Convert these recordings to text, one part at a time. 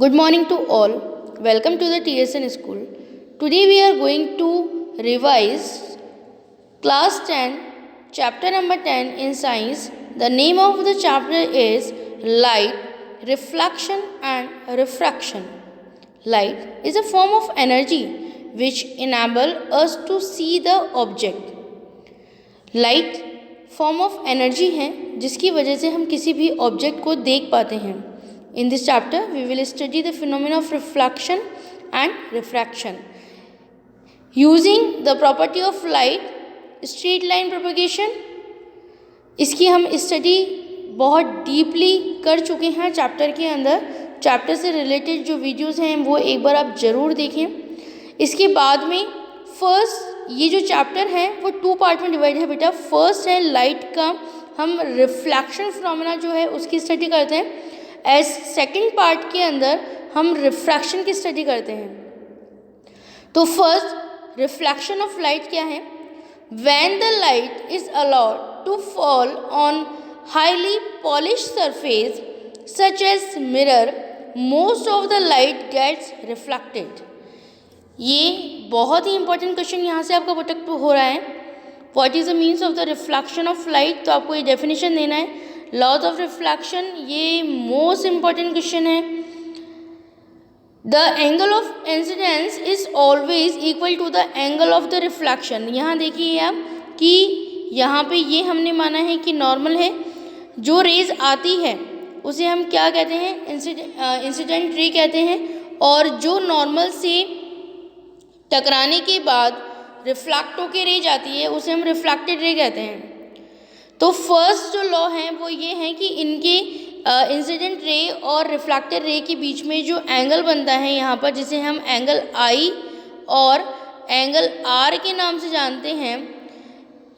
Good morning to all. Welcome to the TSN school. Today we are going to revise class 10, chapter number 10 in science. The name of the chapter is light, reflection and refraction. Light is a form of energy which enable us to see the object. Light form of energy है जिसकी वजह से हम किसी भी object को देख पाते हैं. In this chapter, we will study the phenomena of reflection and refraction. Using the property of light, straight line propagation, इसकी हम स्टडी बहुत डीपली कर चुके हैं चैप्टर के अंदर. चैप्टर से रिलेटेड जो वीडियोस हैं वो एक बार आप ज़रूर देखें. इसके बाद में फर्स्ट ये जो चैप्टर है वो 2 पार्ट में डिवाइड है बेटा. फर्स्ट है लाइट का, हम रिफ्लेक्शन फिनोमेना जो है उसकी स्टडी करते हैं. एज सेकेंड पार्ट के अंदर हम रिफ्रैक्शन की स्टडी करते हैं. तो फर्स्ट रिफ्लेक्शन ऑफ लाइट क्या है? When the light is allowed to fall on highly polished surface such as mirror, most of the light gets reflected. ये बहुत ही इंपॉर्टेंट क्वेश्चन यहाँ से आपका पुट हो रहा है. What is the means of the reflection of light? तो आपको ये डेफिनेशन देना है. लॉज ऑफ रिफ्लेक्शन, ये मोस्ट इंपॉर्टेंट क्वेश्चन है. The angle of incidence is always equal to the angle of the reflection. यहाँ देखिए आप कि यहाँ पे ये हमने माना है कि नॉर्मल है. जो रेज आती है उसे हम क्या कहते हैं? इंसिडेंट रे कहते हैं. और जो नॉर्मल से टकराने के बाद रिफ्लेक्ट होकर रे जाती है उसे हम रिफ्लेक्टेड रे कहते हैं. तो फर्स्ट जो लॉ है वो ये है कि इनके इंसिडेंट रे और रिफ्लेक्टेड रे के बीच में जो एंगल बनता है यहाँ पर, जिसे हम एंगल आई और एंगल आर के नाम से जानते हैं,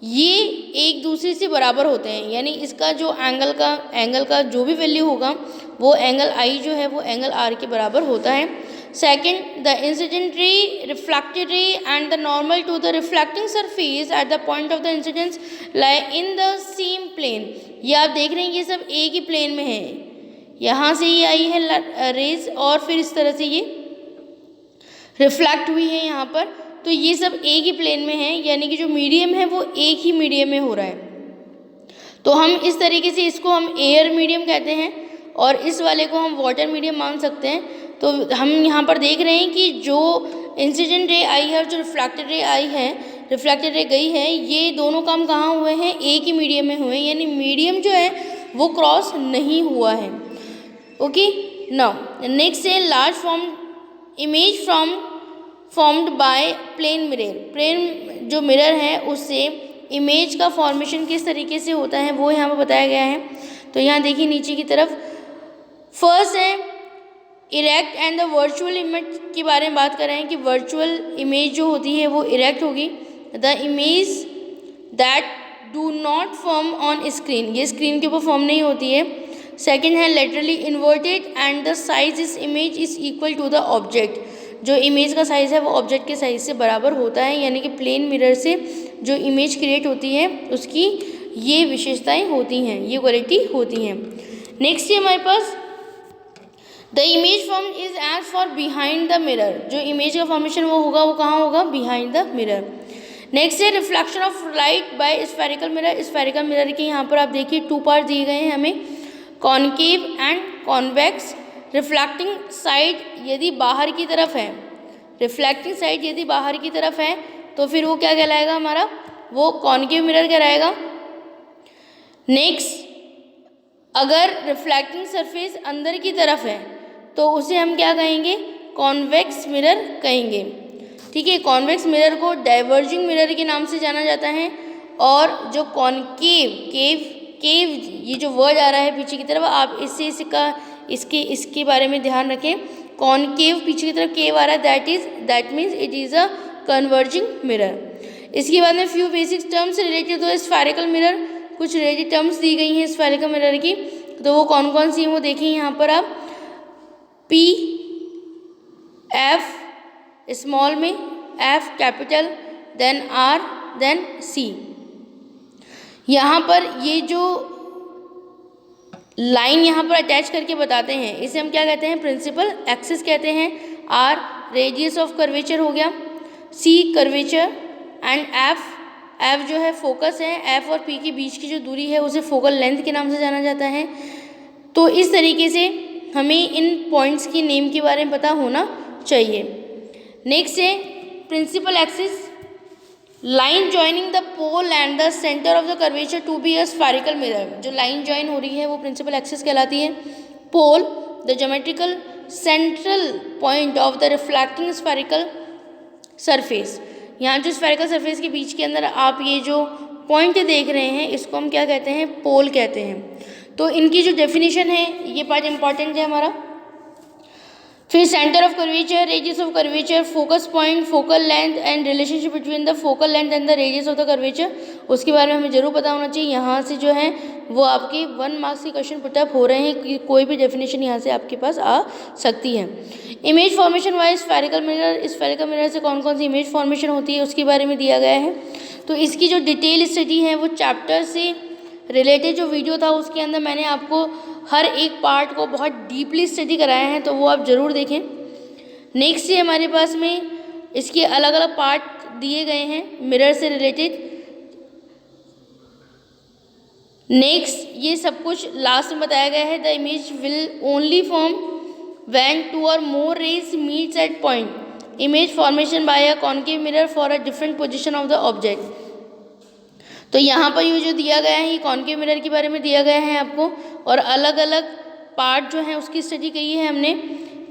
ये एक दूसरे से बराबर होते हैं. यानी इसका जो एंगल का जो भी वैल्यू होगा वो एंगल आई जो है वो एंगल आर के बराबर होता है. Second, the incident ray, reflected ray and the normal to the reflecting surface at the point of the incidence lie in the same plane. ये आप देख रहे हैं ये सब एक ही प्लेन में है. यहाँ से ये आई है रेज और फिर इस तरह से ये रिफ्लेक्ट हुई है यहाँ पर. तो ये सब एक ही प्लेन में है, यानी कि जो मीडियम है वो एक ही मीडियम में हो रहा है. तो हम इस तरीके से इसको हम एयर मीडियम कहते हैं और इस वाले को हम वाटर मीडियम मान सकते हैं. तो हम यहाँ पर देख रहे हैं कि जो इंसिडेंट रे आई है और जो रिफ्लेक्टेड रे गई है, ये दोनों काम कहाँ हुए हैं? एक ही मीडियम में हुए हैं. यानी मीडियम जो है वो क्रॉस नहीं हुआ है. ओके, नाउ नेक्स्ट है large image formed by plane mirror. Plane जो मिरर है उससे इमेज का फॉर्मेशन किस तरीके से होता है वो यहाँ पर बताया गया है. तो यहाँ देखिए नीचे की तरफ फर्स्ट है erect and the virtual image के बारे में बात कर रहे हैं कि वर्चुअल इमेज जो होती है वो इरेक्ट होगी. The image that do not form on screen, ये स्क्रीन के ऊपर फॉर्म नहीं होती है. सेकंड है laterally inverted and the size is image is equal to the object. जो इमेज का साइज़ है वो ऑब्जेक्ट के साइज से बराबर होता है. यानी कि प्लेन मिरर से जो इमेज क्रिएट होती है उसकी ये विशेषताएँ होती हैं, ये क्वालिटी होती हैं. नेक्स्ट है हमारे पास the image form is as far behind the mirror. जो इमेज का फॉर्मेशन वो होगा वो कहाँ होगा? Behind the mirror. नेक्स्ट है reflection of light by spherical mirror. Spherical mirror के यहाँ पर आप देखिए 2 पार्ट दिए गए हैं हमें, concave and convex. Reflecting side यदि बाहर की तरफ है, रिफ्लेक्टिंग साइड यदि बाहर की तरफ है तो फिर वो क्या कहलाएगा हमारा? वो कॉनकेव मिरर कहलाएगा. नेक्स्ट, अगर रिफ्लेक्टिंग सरफेस अंदर की तरफ है तो उसे हम क्या कहेंगे? कॉन्वेक्स मिरर कहेंगे. ठीक है, कॉन्वेक्स मिरर को डाइवर्जिंग मिरर के नाम से जाना जाता है. और जो केव ये जो वर्ड आ रहा है पीछे की तरफ, आप इसके बारे में ध्यान रखें. कॉनकेव पीछे की तरफ केव आ रहा है, that means it is a converging mirror. इसके बाद में few basic terms related to spherical mirror. कुछ रिलेटेड टर्म्स दी गई हैं स्फेरिकल मिरर की, तो वो कौन कौन सी हैं वो देखें यहाँ पर आप. पी एफ स्मॉल में, F capital, then R, then C. यहाँ पर ये जो लाइन यहाँ पर अटैच करके बताते हैं, इसे हम क्या कहते हैं, प्रिंसिपल एक्सिस कहते हैं। आर रेडियस ऑफ कर्वेचर हो गया, सी कर्वेचर एंड एफ जो है फोकस है, एफ और पी के बीच की जो दूरी है उसे फोकल लेंथ के नाम से जाना जाता है। तो इस तरीके से हमें इन पॉइंट्स की नेम के बारे में पता होना चाहिए। नेक्स्ट है principal axis, line joining the pole and the centre of the curvature to be a spherical mirror. जो लाइन जॉइन हो रही है वो प्रिंसिपल एक्सिस कहलाती है। Pole the geometrical central point of the reflecting spherical surface. यहाँ जो spherical surface के बीच के अंदर आप ये जो पॉइंट देख रहे हैं इसको हम क्या कहते हैं, पोल कहते हैं। तो इनकी जो डेफिनेशन है ये पार्ट इंपॉर्टेंट है हमारा। फिर centre of curvature, radius of curvature, focus point, focal length and relationship between the focal length and the radius of the curvature, उसके बारे में हमें जरूर पता होना चाहिए। यहाँ से जो है वो आपके 1 मार्क्स के क्वेश्चन पुटअप हो रहे हैं कि कोई भी डेफिनेशन यहाँ से आपके पास आ सकती है। Image formation wise spherical mirror, spherical mirror से कौन कौन सी इमेज फॉर्मेशन होती है उसके बारे में दिया गया है। तो इसकी जो डिटेल स्टडी है वो चैप्टर से रिलेटेड जो वीडियो था उसके अंदर मैंने आपको हर एक पार्ट को बहुत डीपली स्टडी कराया है, तो वो आप ज़रूर देखें। नेक्स्ट ये हमारे पास में इसके अलग अलग पार्ट दिए गए हैं मिरर से रिलेटेड। नेक्स्ट ये सब कुछ लास्ट में बताया गया है। The image will only form when 2 or more rays meets at point. Image formation by a concave mirror for a different position of the object. तो यहाँ पर ये जो दिया गया है ये कॉन्केव मिरर के बारे में दिया गया है आपको, और अलग अलग पार्ट जो है उसकी स्टडी की है हमने।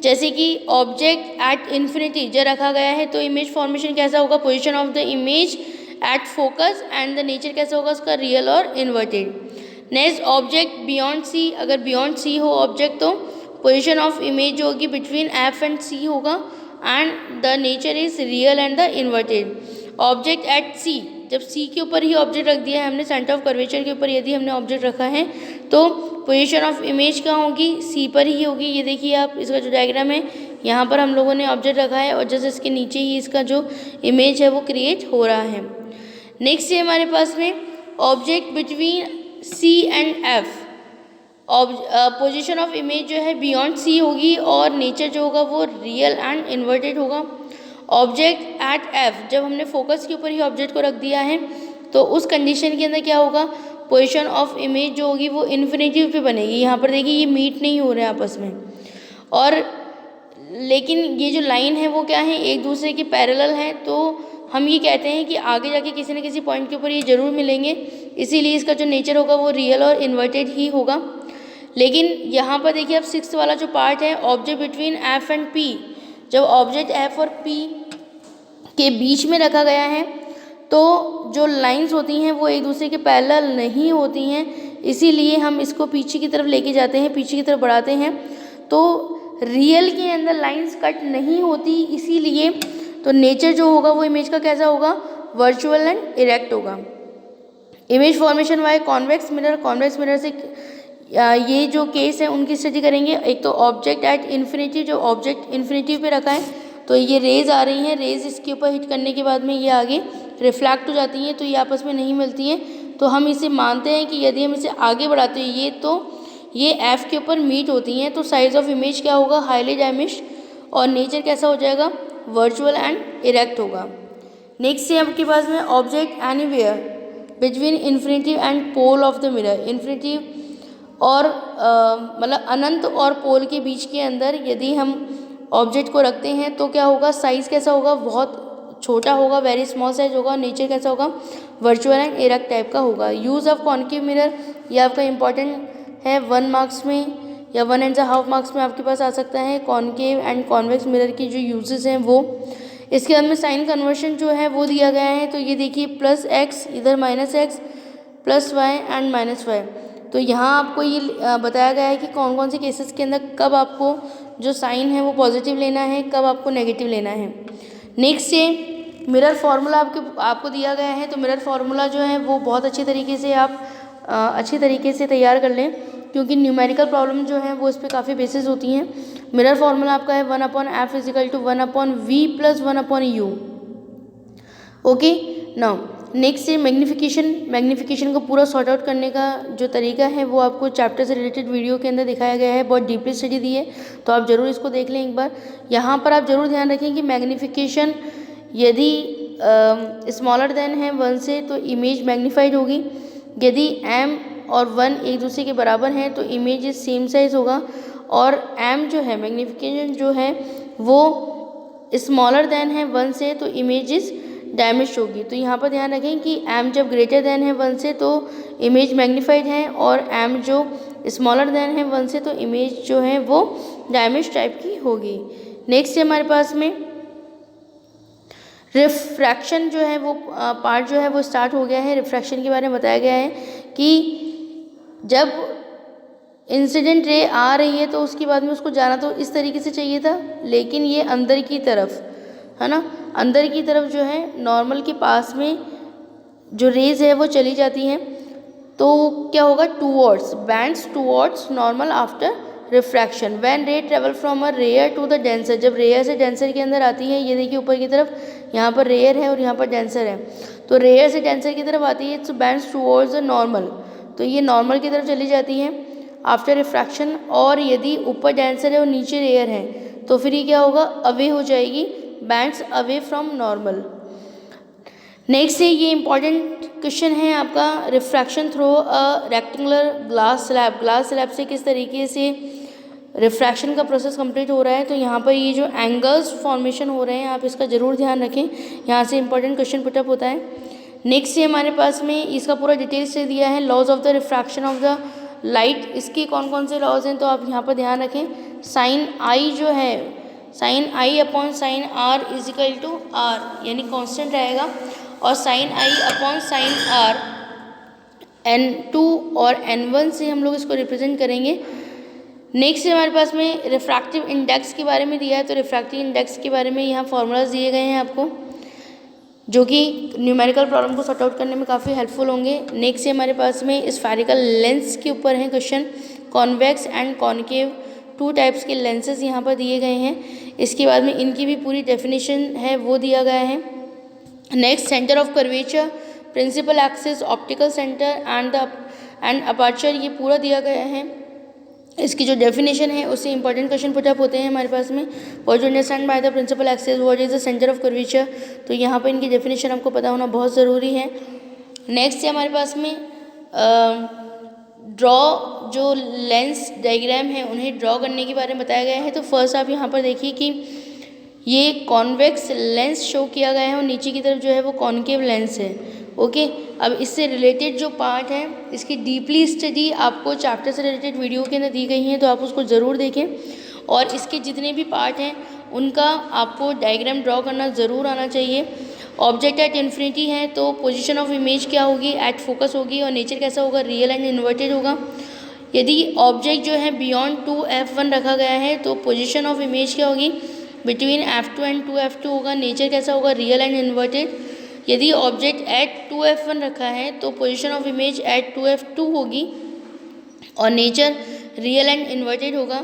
जैसे कि ऑब्जेक्ट एट इन्फिनिटी जो रखा गया है तो इमेज फॉर्मेशन कैसा होगा, position of the image at focus and the nature कैसा होगा उसका, रियल और inverted. Next object beyond C, अगर बियॉन्ड सी हो ऑब्जेक्ट तो पोजीशन ऑफ इमेज जो होगी बिटवीन एफ एंड सी होगा and the nature is real and the inverted. Object at C, जब सी के ऊपर ही ऑब्जेक्ट रख दिया है हमने, सेंटर ऑफ कर्वेचर के ऊपर यदि हमने ऑब्जेक्ट रखा है तो पोजीशन ऑफ इमेज क्या होगी, सी पर ही होगी। ये देखिए आप इसका जो डायग्राम है यहाँ पर हम लोगों ने ऑब्जेक्ट रखा है और जैसे इसके नीचे ही इसका जो इमेज है वो क्रिएट हो रहा है। नेक्स्ट है हमारे पास में object between C and F, position of image जो है बियॉन्ड सी होगी और नेचर जो होगा वो रियल एंड इन्वर्टेड होगा। ऑब्जेक्ट एट एफ, जब हमने फोकस के ऊपर ही ऑब्जेक्ट को रख दिया है तो उस कंडीशन के अंदर क्या होगा, पोजीशन ऑफ इमेज जो होगी वो इन्फिनिटी पे बनेगी। यहाँ पर देखिए ये मीट नहीं हो रहे हैं आपस में, और लेकिन ये जो लाइन है वो क्या है, एक दूसरे के पैरेलल हैं, तो हम ये कहते हैं कि आगे जाके किसी न किसी पॉइंट के ऊपर ये ज़रूर मिलेंगे, इसीलिए इसका जो नेचर होगा वो रियल और इन्वर्टेड ही होगा। लेकिन यहाँ पर देखिए अब 6th वाला जो पार्ट है, object between F and P, जब ऑब्जेक्ट एफ और पी के बीच में रखा गया है तो जो लाइंस होती हैं वो एक दूसरे के पैरेलल नहीं होती हैं, इसीलिए हम इसको पीछे की तरफ लेके जाते हैं, पीछे की तरफ बढ़ाते हैं, तो रियल के अंदर लाइंस कट नहीं होती, इसीलिए तो नेचर जो होगा वो इमेज का कैसा होगा, वर्चुअल एंड इरेक्ट होगा। Image formation by convex mirror, convex mirror से ये जो केस है उनकी स्टडी करेंगे। एक तो ऑब्जेक्ट एट इन्फिनिटी, जो ऑब्जेक्ट इन्फिनिटी पे रखा है तो ये रेज आ रही हैं, रेज इसके ऊपर हिट करने के बाद में ये आगे रिफ्लेक्ट हो जाती हैं, तो ये आपस में नहीं मिलती हैं, तो हम इसे मानते हैं कि यदि हम इसे आगे बढ़ाते हैं ये तो ये एफ के ऊपर मीट होती हैं, तो साइज ऑफ इमेज क्या होगा, हाईली डैमेज्ड, और नेचर कैसा हो जाएगा, वर्चुअल एंड इरेक्ट होगा। नेक्स्ट है आपके पास में object anywhere between infinity and pole of the mirror, infinity और मतलब अनंत और पोल के बीच के अंदर यदि हम ऑब्जेक्ट को रखते हैं तो क्या होगा, साइज़ कैसा होगा, बहुत छोटा होगा, वेरी स्मॉल साइज होगा, नेचर कैसा होगा, वर्चुअल एंड इरेक्ट टाइप का होगा। यूज़ ऑफ कॉन्केव मिरर, ये आपका इंपॉर्टेंट है, 1 मार्क्स में या 1.5 मार्क्स में आपके पास आ सकता है। कॉन्केव एंड कॉन्वेक्स मिरर की जो यूजेस हैं वो, इसके बाद में साइन कन्वर्शन जो है वो दिया गया है, तो ये देखिए +x इधर -x +y एंड -y, तो यहाँ आपको ये बताया गया है कि कौन कौन से केसेस के अंदर कब आपको जो साइन है वो पॉजिटिव लेना है, कब आपको नेगेटिव लेना है। नेक्स्ट है मिरर फार्मूला आपको दिया गया है, तो मिरर फार्मूला जो है वो बहुत अच्छे तरीके से आप अच्छी तरीके से तैयार कर लें, क्योंकि न्यूमेरिकल प्रॉब्लम जो है वो इस पर काफ़ी बेसिस होती हैं। मिरर फार्मूला आपका है 1/f = 1/v + 1/u। Okay, now next है मैग्नीफिकेशन। मैग्नीफिकेशन को पूरा सॉर्ट आउट करने का जो तरीका है वो आपको चैप्टर से रिलेटेड वीडियो के अंदर दिखाया गया है, बहुत डीपली स्टडी दी है, तो आप ज़रूर इसको देख लें एक बार। यहाँ पर आप ज़रूर ध्यान रखें कि मैग्नीफिकेशन यदि स्मॉलर देन है 1 से तो इमेज मैग्नीफाइड होगी, यदि m और 1 एक दूसरे के बराबर हैं तो इमेज सेम साइज होगा, और m जो है मैग्नीफिकेशन जो है वो स्मॉलर देन है 1 से तो इमेज इज डैमेज होगी। तो यहाँ पर ध्यान रखें कि m जब ग्रेटर देन है 1 से तो इमेज मैग्नीफाइड है, और m जो स्मॉलर देन है 1 से तो इमेज जो है वो डैमेज टाइप की होगी। नेक्स्ट है हमारे पास में रिफ्रैक्शन जो है वो पार्ट जो है वो स्टार्ट हो गया है। रिफ्रैक्शन के बारे में बताया गया है कि जब इंसिडेंट रे आ रही है तो उसके बाद में उसको जाना तो इस तरीके से चाहिए था, लेकिन ये अंदर की तरफ है ना, अंदर की तरफ जो है नॉर्मल के पास में जो रेज है वो चली जाती हैं, तो क्या होगा, towards bends towards normal after refraction when ray travel from a rare to the denser. जब रेयर से डेंसर के अंदर आती है, ये देखिए ऊपर की तरफ, यहाँ पर रेयर है और यहाँ पर डेंसर है, तो रेयर से डेंसर की तरफ आती है, it's bands towards the normal, तो ये नॉर्मल की तरफ चली जाती है आफ्टर रिफ्रैक्शन। और यदि ऊपर डेंसर है और नीचे रेयर है तो फिर ये क्या होगा, अवे हो जाएगी, bands away from normal. Next है ये इंपॉर्टेंट क्वेश्चन है आपका, refraction through a rectangular glass slab. Glass slab से किस तरीके से रिफ्रैक्शन का प्रोसेस कंप्लीट हो रहा है, तो यहाँ पर ये जो एंगल्स फॉर्मेशन हो रहे हैं आप इसका ज़रूर ध्यान रखें, यहाँ से इंपॉर्टेंट क्वेश्चन पुटअप होता है। नेक्स्ट है हमारे पास में इसका पूरा डिटेल से दिया है, laws of the refraction of the light. इसके कौन कौन से लॉज हैं तो आप यहाँ पर ध्यान रखें, साइन आई जो है, sine i upon sine r is equal to r, यानी कांस्टेंट रहेगा, और sine i upon sine r n2 और n1 से हम लोग इसको रिप्रेजेंट करेंगे। नेक्स्ट हमारे पास में रिफ्रैक्टिव इंडेक्स के बारे में दिया है, तो रिफ्रैक्टिव इंडेक्स के बारे में यहाँ फॉर्मूलाज दिए गए हैं आपको, जो कि न्यूमेरिकल प्रॉब्लम को सॉर्ट आउट करने में काफ़ी हेल्पफुल होंगे। नेक्स्ट हमारे पास में स्फेरिकल लेंस के ऊपर है question, convex and concave, 2 types के लेंसेज यहाँ पर दिए गए हैं। इसके बाद में इनकी भी पूरी डेफिनेशन है वो दिया गया है। Next centre of curvature, principal axis, optical centre and aperture, ये पूरा दिया गया है। इसकी जो डेफिनेशन है उससे इंपॉर्टेंट क्वेश्चन पुटअप होते हैं हमारे पास में। What to understand by the principal axis, what is the centre of curvature, तो यहाँ पर इनकी डेफिनेशन आपको पता होना बहुत ज़रूरी है। नेक्स्ट है हमारे पास में ड्रॉ, जो लेंस डायग्राम है उन्हें ड्रॉ करने के बारे में बताया गया है। तो फर्स्ट आप यहाँ पर देखिए कि ये कॉन्वेक्स लेंस शो किया गया है और नीचे की तरफ जो है वो कॉन्केव लेंस है। ओके, अब इससे रिलेटेड जो पार्ट है इसकी डीपली स्टडी आपको चैप्टर से रिलेटेड वीडियो के अंदर दी गई है, तो आप उसको ज़रूर देखें, और इसके जितने भी पार्ट हैं उनका आपको डायग्राम ड्रॉ करना ज़रूर आना चाहिए। ऑब्जेक्ट एट इन्फिनिटी है तो पोजीशन ऑफ इमेज क्या होगी, एट फोकस होगी, और नेचर कैसा होगा, रियल एंड इन्वर्टेड होगा। यदि ऑब्जेक्ट जो है बियॉन्ड 2f1 रखा गया है तो पोजीशन ऑफ इमेज क्या होगी, बिटवीन f2 एंड 2f2 होगा, नेचर कैसा होगा, रियल एंड इन्वर्टेड। यदि ऑब्जेक्ट एट 2f1 रखा है तो position of image at 2f2 होगी और नेचर रियल एंड इन्वर्टेड होगा।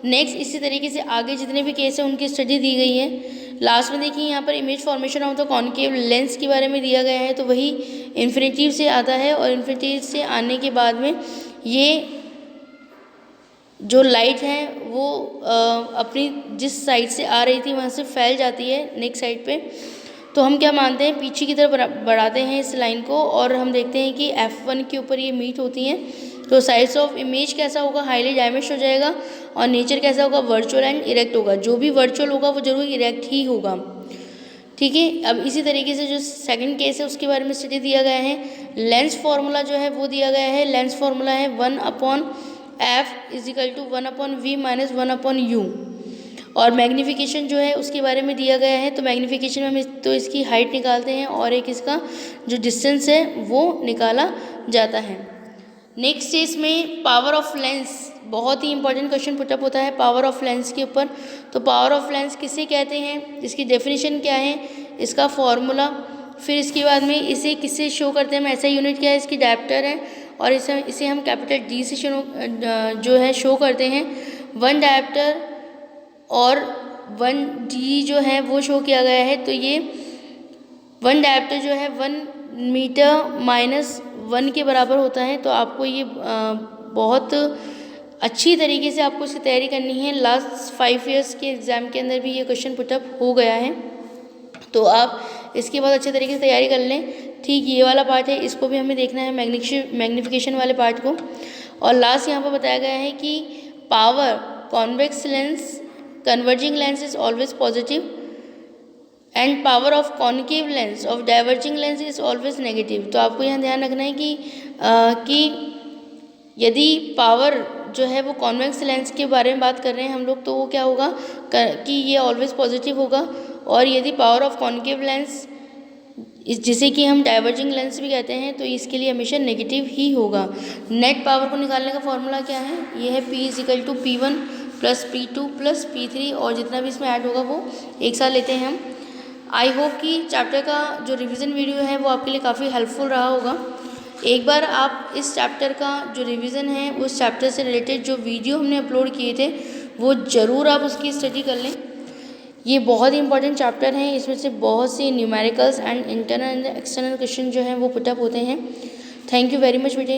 नेक्स्ट इसी तरीके से आगे जितने भी केस हैं उनकी स्टडी दी गई है। लास्ट में देखिए यहाँ पर image formation of the concave lens के बारे में दिया गया है, तो वही इन्फिनिटिव से आता है, और इन्फिनिटिव से आने के बाद में ये जो लाइट है वो अपनी जिस साइड से आ रही थी वहाँ से फैल जाती है नेक्स्ट साइड पे। तो हम क्या मानते हैं, पीछे की तरफ बढ़ाते हैं इस लाइन को और हम देखते हैं कि f1 के ऊपर ये मीट होती हैं, तो साइज ऑफ इमेज कैसा होगा, हाईली डैमेज हो जाएगा, और नेचर कैसा होगा, वर्चुअल एंड इरेक्ट होगा। जो भी वर्चुअल होगा वो जरूर इरेक्ट ही होगा। ठीक है, अब इसी तरीके से जो सेकंड केस है उसके बारे में स्टडी दिया गया है। लेंस फार्मूला जो है वो दिया गया है, लेंस फार्मूला है 1/f is equal to 1/v minus 1/u, और मैग्नीफिकेशन जो है उसके बारे में दिया गया है। तो मैग्नीफिकेशन में हम तो इसकी हाइट निकालते हैं और एक इसका जो डिस्टेंस है वो निकाला जाता है। नेक्स्ट है इसमें पावर ऑफ लेंस, बहुत ही इंपॉर्टेंट क्वेश्चन पुटअप होता है पावर ऑफ लेंस के ऊपर। तो पावर ऑफ लेंस किसे कहते हैं, इसकी डेफिनेशन क्या है, इसका फॉर्मूला, फिर इसके बाद में इसे किससे शो करते हैं, ऐसा यूनिट क्या है, इसकी डायप्टर है, और इसे हम कैपिटल D से जो है शो करते हैं। 1 डायप्टर और 1D जो है वो शो किया गया है। तो ये 1 डायप्टर जो है 1 मीटर-1 के बराबर होता है। तो आपको ये बहुत अच्छी तरीके से आपको इसकी तैयारी करनी है। लास्ट 5 ईयर्स के एग्ज़ाम के अंदर भी ये क्वेश्चन पुटअप हो गया है, तो आप इसके बाद अच्छे तरीके से तैयारी कर लें। ठीक ये वाला पार्ट है, इसको भी हमें देखना है, मैग्नीफिकेशन वाले पार्ट को। और लास्ट यहाँ पर बताया गया है कि power convex lens converging lens is always positive and power of concave lens of diverging lens is always negative. तो आपको यहाँ ध्यान रखना है कि यदि पावर जो है वो कॉन्वेक्स लेंस के बारे में बात कर रहे हैं हम लोग, तो वो क्या होगा कि ये ऑलवेज पॉजिटिव होगा। और यदि पावर ऑफ कॉन्केव लेंस जिसे कि हम डाइवर्जिंग लेंस भी कहते हैं, तो इसके लिए हमेशा नेगेटिव ही होगा। नेट पावर को निकालने का फॉर्मूला क्या है, ये है P=P1 + P2 + P3, और जितना भी इसमें ऐड होगा वो एक साथ लेते हैं हम। आई होप कि चैप्टर का जो रिवीजन वीडियो है वो आपके लिए काफ़ी हेल्पफुल रहा होगा। एक बार आप इस चैप्टर का जो रिवीजन है, उस चैप्टर से रिलेटेड जो वीडियो हमने अपलोड किए थे, वो ज़रूर आप उसकी स्टडी कर लें। ये बहुत ही इंपॉर्टेंट चैप्टर है, इसमें से बहुत सी numericals and internal and external question जो हैं वो पुटअप होते हैं। थैंक यू वेरी मच बेटे।